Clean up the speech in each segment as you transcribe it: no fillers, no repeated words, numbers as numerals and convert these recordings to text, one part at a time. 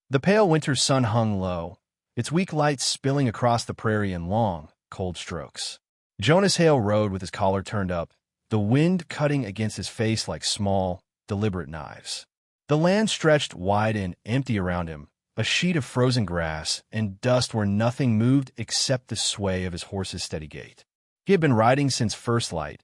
The pale winter sun hung low, its weak light spilling across the prairie in long, cold strokes. Jonas Hale rode with his collar turned up, the wind cutting against his face like small, deliberate knives. The land stretched wide and empty around him, a sheet of frozen grass and dust where nothing moved except the sway of his horse's steady gait. He had been riding since first light,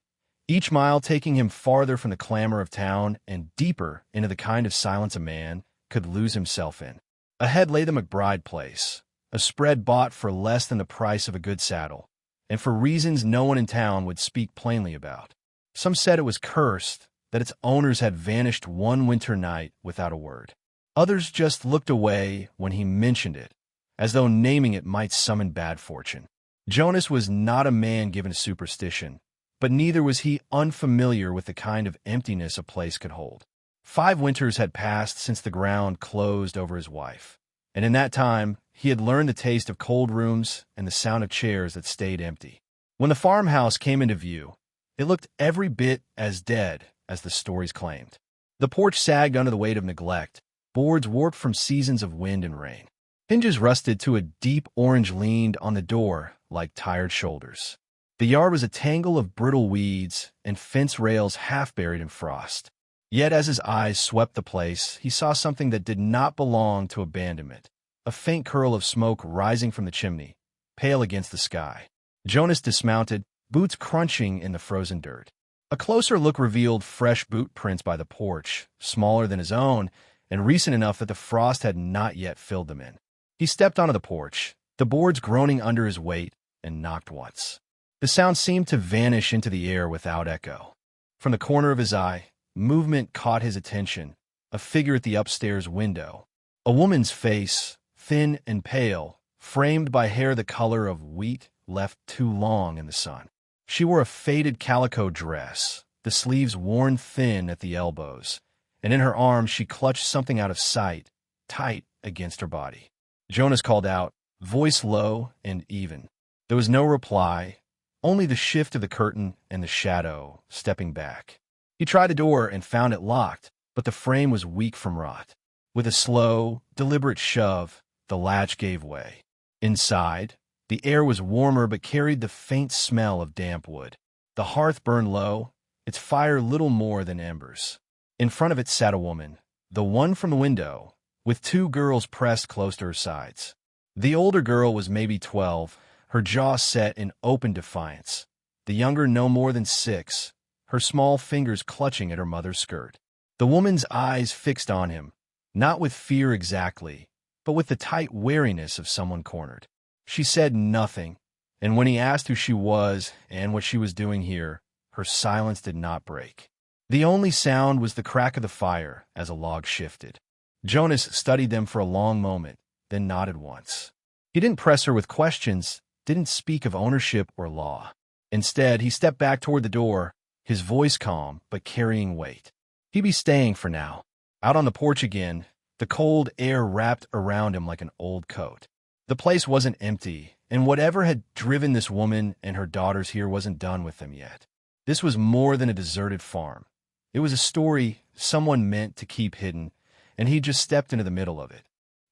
each mile taking him farther from the clamor of town and deeper into the kind of silence a man could lose himself in. Ahead lay the McBride place, a spread bought for less than the price of a good saddle, and for reasons no one in town would speak plainly about. Some said it was cursed, that its owners had vanished one winter night without a word. Others just looked away when he mentioned it, as though naming it might summon bad fortune. Jonas was not a man given to superstition, but neither was he unfamiliar with the kind of emptiness a place could hold. 5 winters had passed since the ground closed over his wife, and in that time he had learned the taste of cold rooms and the sound of chairs that stayed empty. When the farmhouse came into view, it looked every bit as dead as the stories claimed. The porch sagged under the weight of neglect, boards warped from seasons of wind and rain. Hinges rusted to a deep orange leaned on the door like tired shoulders. The yard was a tangle of brittle weeds and fence rails half buried in frost. Yet as his eyes swept the place, he saw something that did not belong to abandonment, a faint curl of smoke rising from the chimney, pale against the sky. Jonas dismounted, boots crunching in the frozen dirt. A closer look revealed fresh boot prints by the porch, smaller than his own, and recent enough that the frost had not yet filled them in. He stepped onto the porch, the boards groaning under his weight, and knocked once. The sound seemed to vanish into the air without echo. From the corner of his eye, movement caught his attention, a figure at the upstairs window. A woman's face, thin and pale, framed by hair the color of wheat left too long in the sun. She wore a faded calico dress, the sleeves worn thin at the elbows, and in her arms she clutched something out of sight, tight against her body. Jonas called out, voice low and even. There was no reply, only the shift of the curtain and the shadow stepping back. He tried the door and found it locked, but the frame was weak from rot. With a slow, deliberate shove, the latch gave way. Inside, the air was warmer but carried the faint smell of damp wood. The hearth burned low, its fire little more than embers. In front of it sat a woman, the one from the window, with 2 girls pressed close to her sides. The older girl was maybe 12, her jaw set in open defiance. The younger no more than 6, her small fingers clutching at her mother's skirt. The woman's eyes fixed on him, not with fear exactly, but with the tight wariness of someone cornered. She said nothing, and when he asked who she was and what she was doing here, her silence did not break. The only sound was the crack of the fire as a log shifted. Jonas studied them for a long moment, then nodded once. He didn't press her with questions, didn't speak of ownership or law. Instead, he stepped back toward the door, his voice calm but carrying weight. He'd be staying for now. Out on the porch again, the cold air wrapped around him like an old coat. The place wasn't empty, and whatever had driven this woman and her daughters here wasn't done with them yet. This was more than a deserted farm. It was a story someone meant to keep hidden, and he just stepped into the middle of it.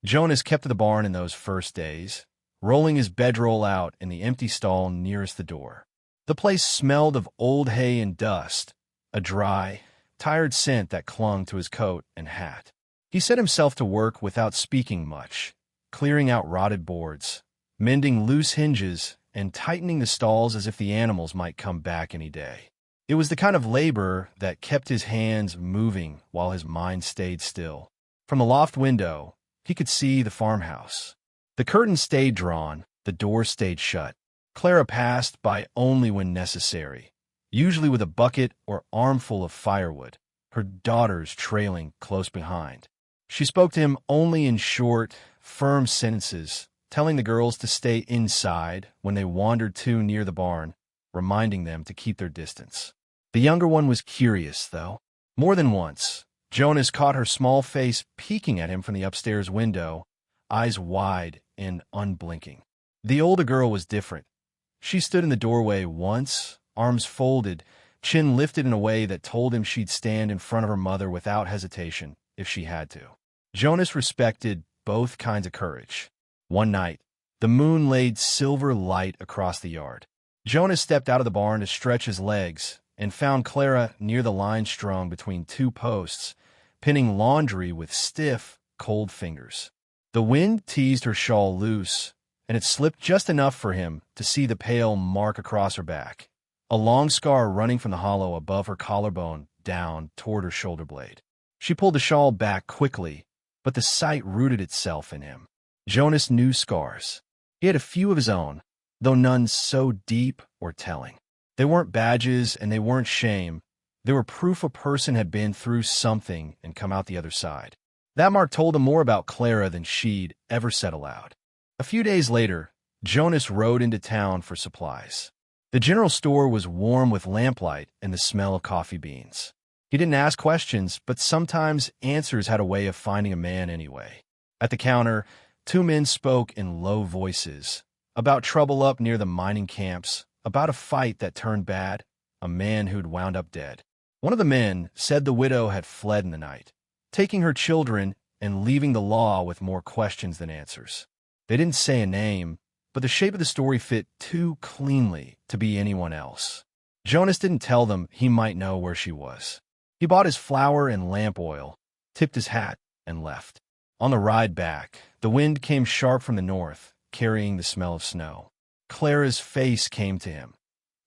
Jonas kept to the barn in those first days, rolling his bedroll out in the empty stall nearest the door. The place smelled of old hay and dust, a dry, tired scent that clung to his coat and hat. He set himself to work without speaking much, clearing out rotted boards, mending loose hinges, and tightening the stalls as if the animals might come back any day. It was the kind of labor that kept his hands moving while his mind stayed still. From the loft window, he could see the farmhouse. The curtain stayed drawn, the door stayed shut. Clara passed by only when necessary, usually with a bucket or armful of firewood, her daughters trailing close behind. She spoke to him only in short, firm sentences, telling the girls to stay inside when they wandered too near the barn, reminding them to keep their distance. The younger one was curious, though. More than once, Jonas caught her small face peeking at him from the upstairs window, eyes wide and unblinking. The older girl was different. She stood in the doorway once, arms folded, chin lifted in a way that told him she'd stand in front of her mother without hesitation if she had to. Jonas respected both kinds of courage. One night, the moon laid silver light across the yard. Jonas stepped out of the barn to stretch his legs and found Clara near the line strung between two posts, pinning laundry with stiff, cold fingers. The wind teased her shawl loose, and it slipped just enough for him to see the pale mark across her back, a long scar running from the hollow above her collarbone down toward her shoulder blade. She pulled the shawl back quickly, but the sight rooted itself in him. Jonas knew scars. He had a few of his own, though none so deep or telling. They weren't badges and they weren't shame. They were proof a person had been through something and come out the other side. That mark told him more about Clara than she'd ever said aloud. A few days later, Jonas rode into town for supplies. The general store was warm with lamplight and the smell of coffee beans. He didn't ask questions, but sometimes answers had a way of finding a man anyway. At the counter, two men spoke in low voices about trouble up near the mining camps, about a fight that turned bad, a man who'd wound up dead. One of the men said the widow had fled in the night, taking her children and leaving the law with more questions than answers. They didn't say a name, but the shape of the story fit too cleanly to be anyone else. Jonas didn't tell them he might know where she was. He bought his flour and lamp oil, tipped his hat, and left. On the ride back, the wind came sharp from the north, carrying the smell of snow. Clara's face came to him.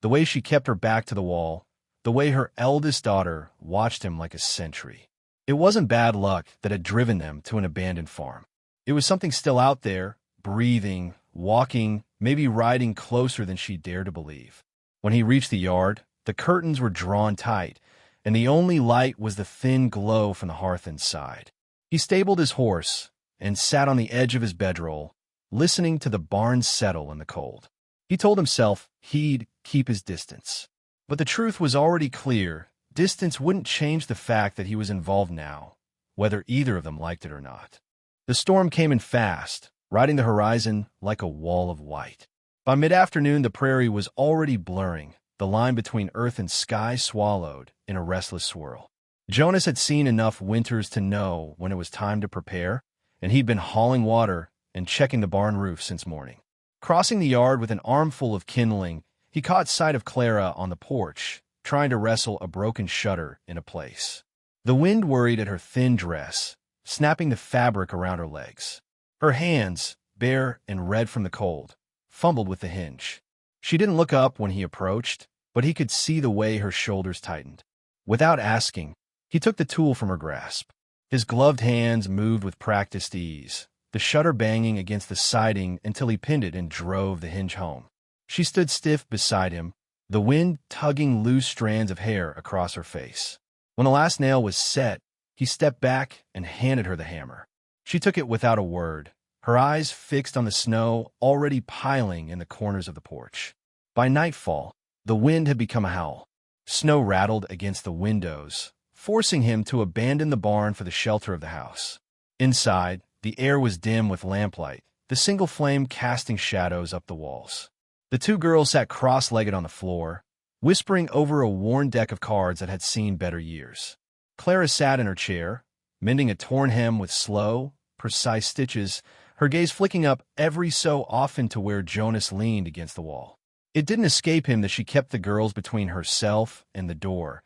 The way she kept her back to the wall, the way her eldest daughter watched him like a sentry. It wasn't bad luck that had driven them to an abandoned farm. It was something still out there, breathing, walking, maybe riding closer than she dared to believe. When he reached the yard, the curtains were drawn tight, and the only light was the thin glow from the hearth inside. He stabled his horse and sat on the edge of his bedroll, listening to the barn settle in the cold. He told himself he'd keep his distance. But the truth was already clear. Distance wouldn't change the fact that he was involved now, whether either of them liked it or not. The storm came in fast, riding the horizon like a wall of white. By mid-afternoon, the prairie was already blurring, the line between earth and sky swallowed in a restless swirl. Jonas had seen enough winters to know when it was time to prepare, and he'd been hauling water and checking the barn roof since morning. Crossing the yard with an armful of kindling, he caught sight of Clara on the porch, trying to wrestle a broken shutter into place. The wind worried at her thin dress, snapping the fabric around her legs. Her hands, bare and red from the cold, fumbled with the hinge. She didn't look up when he approached, but he could see the way her shoulders tightened. Without asking, he took the tool from her grasp. His gloved hands moved with practiced ease, the shutter banging against the siding until he pinned it and drove the hinge home. She stood stiff beside him, the wind tugging loose strands of hair across her face. When the last nail was set, he stepped back and handed her the hammer. She took it without a word, her eyes fixed on the snow already piling in the corners of the porch. By nightfall, the wind had become a howl. Snow rattled against the windows, forcing him to abandon the barn for the shelter of the house. Inside, the air was dim with lamplight, the single flame casting shadows up the walls. The two girls sat cross-legged on the floor, whispering over a worn deck of cards that had seen better years. Clara sat in her chair, mending a torn hem with slow, precise stitches, her gaze flicking up every so often to where Jonas leaned against the wall. It didn't escape him that she kept the girls between herself and the door,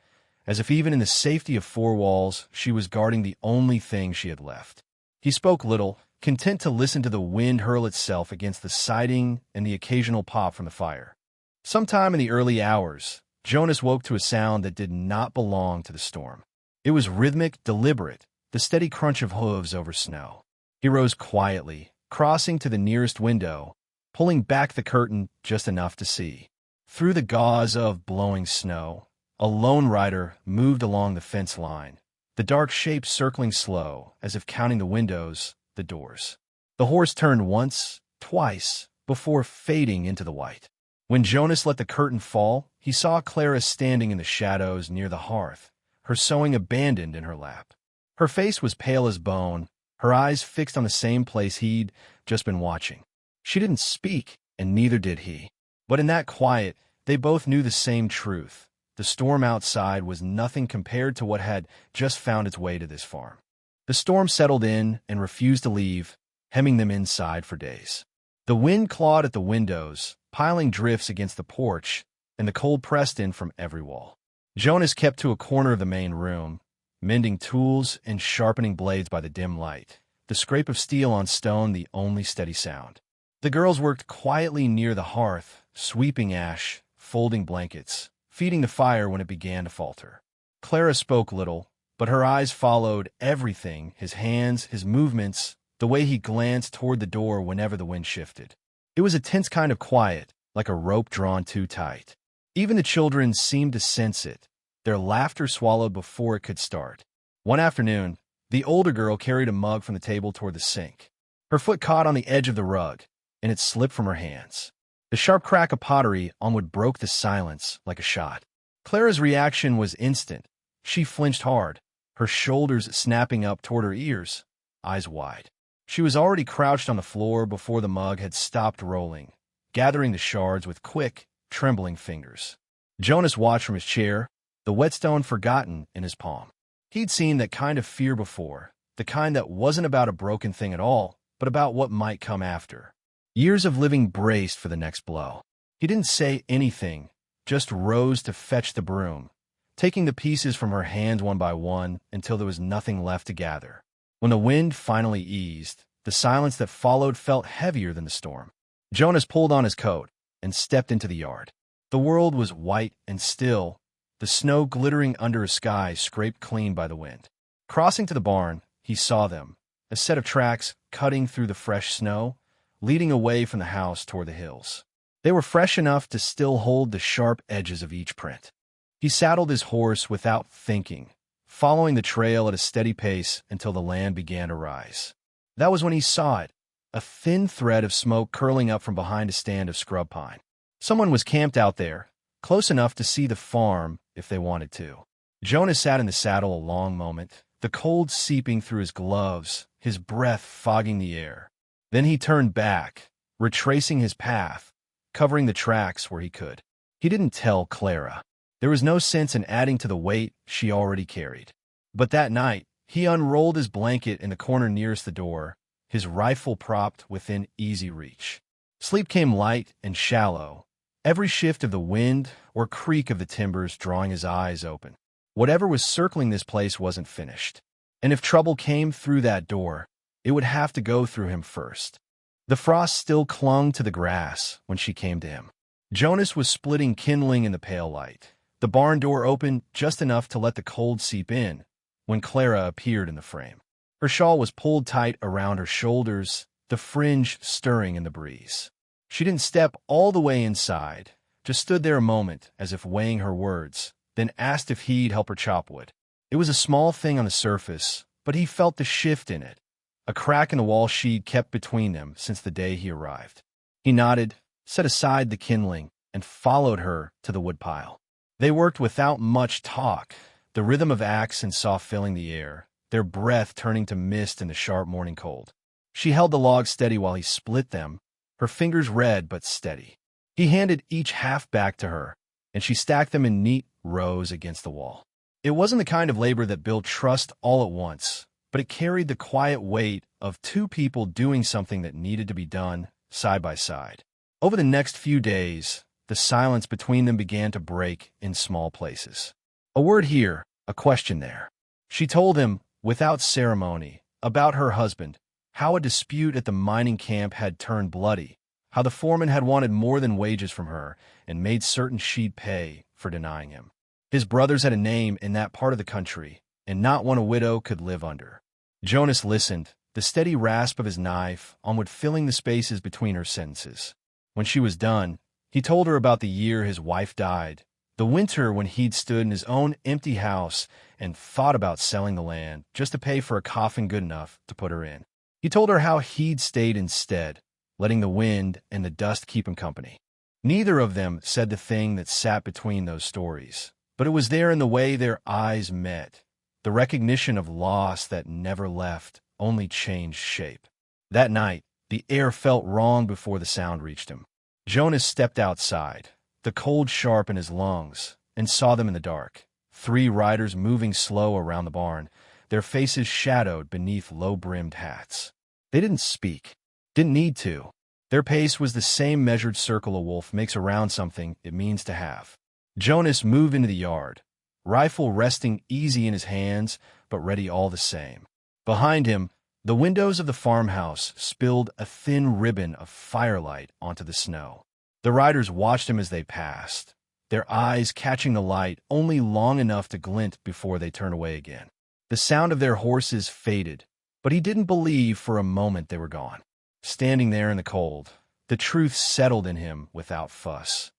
as if even in the safety of four walls, she was guarding the only thing she had left. He spoke little, content to listen to the wind hurl itself against the siding and the occasional pop from the fire. Sometime in the early hours, Jonas woke to a sound that did not belong to the storm. It was rhythmic, deliberate, the steady crunch of hooves over snow. He rose quietly, crossing to the nearest window, pulling back the curtain just enough to see. Through the gauze of blowing snow, a lone rider moved along the fence line, the dark shape circling slow, as if counting the windows, the doors. The horse turned once, twice, before fading into the white. When Jonas let the curtain fall, he saw Clara standing in the shadows near the hearth, her sewing abandoned in her lap. Her face was pale as bone, her eyes fixed on the same place he'd just been watching. She didn't speak, and neither did he. But in that quiet, they both knew the same truth. The storm outside was nothing compared to what had just found its way to this farm. The storm settled in and refused to leave, hemming them inside for days. The wind clawed at the windows, piling drifts against the porch, and the cold pressed in from every wall. Jonas kept to a corner of the main room, mending tools and sharpening blades by the dim light, the scrape of steel on stone the only steady sound. The girls worked quietly near the hearth, sweeping ash, folding blankets, feeding the fire when it began to falter. Clara spoke little, but her eyes followed everything, his hands, his movements, the way he glanced toward the door whenever the wind shifted. It was a tense kind of quiet, like a rope drawn too tight. Even the children seemed to sense it, their laughter swallowed before it could start. One afternoon, the older girl carried a mug from the table toward the sink. Her foot caught on the edge of the rug, and it slipped from her hands. The sharp crack of pottery on wood broke the silence like a shot. Clara's reaction was instant. She flinched hard, her shoulders snapping up toward her ears, eyes wide. She was already crouched on the floor before the mug had stopped rolling, gathering the shards with quick, trembling fingers. Jonas watched from his chair, the whetstone forgotten in his palm. He'd seen that kind of fear before, the kind that wasn't about a broken thing at all, but about what might come after. Years of living braced for the next blow. He didn't say anything, just rose to fetch the broom, taking the pieces from her hands one by one until there was nothing left to gather. When the wind finally eased, the silence that followed felt heavier than the storm. Jonas pulled on his coat and stepped into the yard. The world was white and still, the snow glittering under a sky scraped clean by the wind. Crossing to the barn, he saw them, a set of tracks cutting through the fresh snow, leading away from the house toward the hills. They were fresh enough to still hold the sharp edges of each print. He saddled his horse without thinking, following the trail at a steady pace until the land began to rise. That was when he saw it, a thin thread of smoke curling up from behind a stand of scrub pine. Someone was camped out there, close enough to see the farm if they wanted to. Jonas sat in the saddle a long moment, the cold seeping through his gloves, his breath fogging the air. Then he turned back, retracing his path, covering the tracks where he could. He didn't tell Clara. There was no sense in adding to the weight she already carried. But that night, he unrolled his blanket in the corner nearest the door, his rifle propped within easy reach. Sleep came light and shallow, every shift of the wind or creak of the timbers drawing his eyes open. Whatever was circling this place wasn't finished. And if trouble came through that door, it would have to go through him first. The frost still clung to the grass when she came to him. Jonas was splitting kindling in the pale light. The barn door opened just enough to let the cold seep in when Clara appeared in the frame. Her shawl was pulled tight around her shoulders, the fringe stirring in the breeze. She didn't step all the way inside, just stood there a moment as if weighing her words, then asked if he'd help her chop wood. It was a small thing on the surface, but he felt the shift in it. A crack in the wall she'd kept between them since the day he arrived. He nodded, set aside the kindling, and followed her to the woodpile. They worked without much talk, the rhythm of axe and saw filling the air, their breath turning to mist in the sharp morning cold. She held the logs steady while he split them, her fingers red but steady. He handed each half back to her, and she stacked them in neat rows against the wall. It wasn't the kind of labor that built trust all at once, but it carried the quiet weight of two people doing something that needed to be done side by side. Over the next few days, the silence between them began to break in small places. A word here, a question there. She told him, without ceremony, about her husband, how a dispute at the mining camp had turned bloody, how the foreman had wanted more than wages from her and made certain she'd pay for denying him. His brothers had a name in that part of the country, and not one a widow could live under. Jonas listened, the steady rasp of his knife on wood filling the spaces between her sentences. When she was done, he told her about the year his wife died, the winter when he'd stood in his own empty house and thought about selling the land just to pay for a coffin good enough to put her in. He told her how he'd stayed instead, letting the wind and the dust keep him company. Neither of them said the thing that sat between those stories, but it was there in the way their eyes met, the recognition of loss that never left, only changed shape. That night, the air felt wrong before the sound reached him. Jonas stepped outside, the cold sharp in his lungs, and saw them in the dark. 3 riders moving slow around the barn, their faces shadowed beneath low-brimmed hats. They didn't speak. Didn't need to. Their pace was the same measured circle a wolf makes around something it means to have. Jonas moved into the yard, rifle resting easy in his hands, but ready all the same. Behind him, the windows of the farmhouse spilled a thin ribbon of firelight onto the snow. The riders watched him as they passed, their eyes catching the light only long enough to glint before they turned away again. The sound of their horses faded, but he didn't believe for a moment they were gone. Standing there in the cold, the truth settled in him without fuss.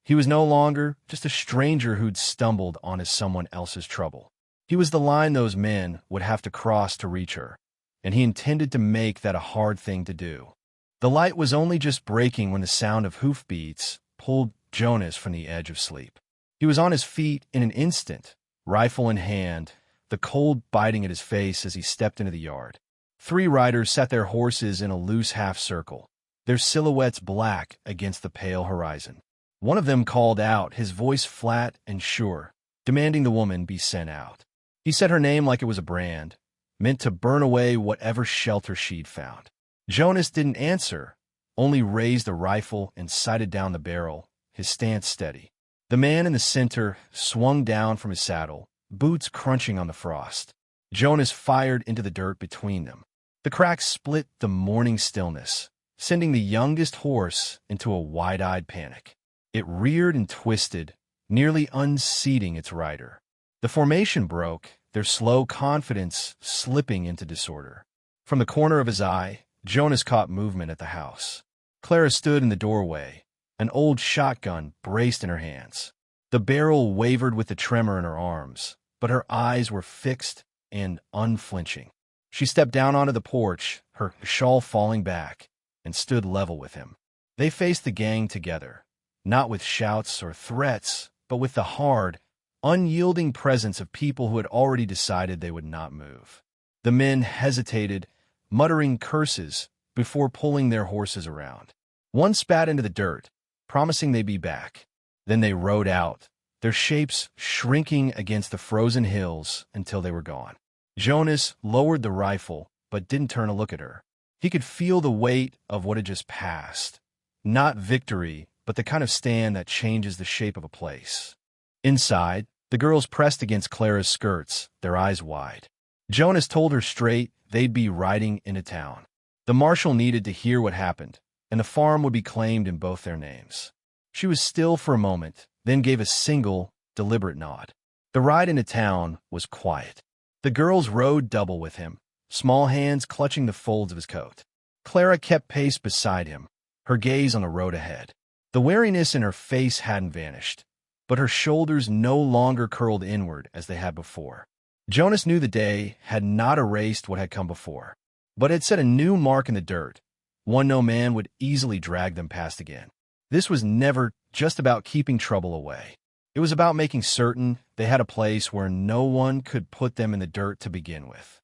He was no longer just a stranger who'd stumbled onto someone else's trouble. He was the line those men would have to cross to reach her, and he intended to make that a hard thing to do. The light was only just breaking when the sound of hoofbeats pulled Jonas from the edge of sleep. He was on his feet in an instant, rifle in hand, the cold biting at his face as he stepped into the yard. 3 riders sat their horses in a loose half-circle, their silhouettes black against the pale horizon. One of them called out, his voice flat and sure, demanding the woman be sent out. He said her name like it was a brand, meant to burn away whatever shelter she'd found. Jonas didn't answer, only raised the rifle and sighted down the barrel, his stance steady. The man in the center swung down from his saddle, boots crunching on the frost. Jonas fired into the dirt between them. The crack split the morning stillness, sending the youngest horse into a wide-eyed panic. It reared and twisted, nearly unseating its rider. The formation broke, their slow confidence slipping into disorder. From the corner of his eye, Jonas caught movement at the house. Clara stood in the doorway, an old shotgun braced in her hands. The barrel wavered with the tremor in her arms, but her eyes were fixed and unflinching. She stepped down onto the porch, her shawl falling back, and stood level with him. They faced the gang together, not with shouts or threats, but with the hard, unyielding presence of people who had already decided they would not move. The men hesitated, muttering curses before pulling their horses around. One spat into the dirt, promising they'd be back. Then they rode out, their shapes shrinking against the frozen hills until they were gone. Jonas lowered the rifle, but didn't turn to look at her. He could feel the weight of what had just passed. Not victory, but the kind of stand that changes the shape of a place. Inside, the girls pressed against Clara's skirts, their eyes wide. Jonas told her straight they'd be riding into town. The marshal needed to hear what happened, and the farm would be claimed in both their names. She was still for a moment, then gave a single, deliberate nod. The ride into town was quiet. The girls rode double with him, small hands clutching the folds of his coat. Clara kept pace beside him, her gaze on the road ahead. The wariness in her face hadn't vanished, but her shoulders no longer curled inward as they had before. Jonas knew the day had not erased what had come before, but had set a new mark in the dirt, one no man would easily drag them past again. This was never just about keeping trouble away. It was about making certain they had a place where no one could put them in the dirt to begin with.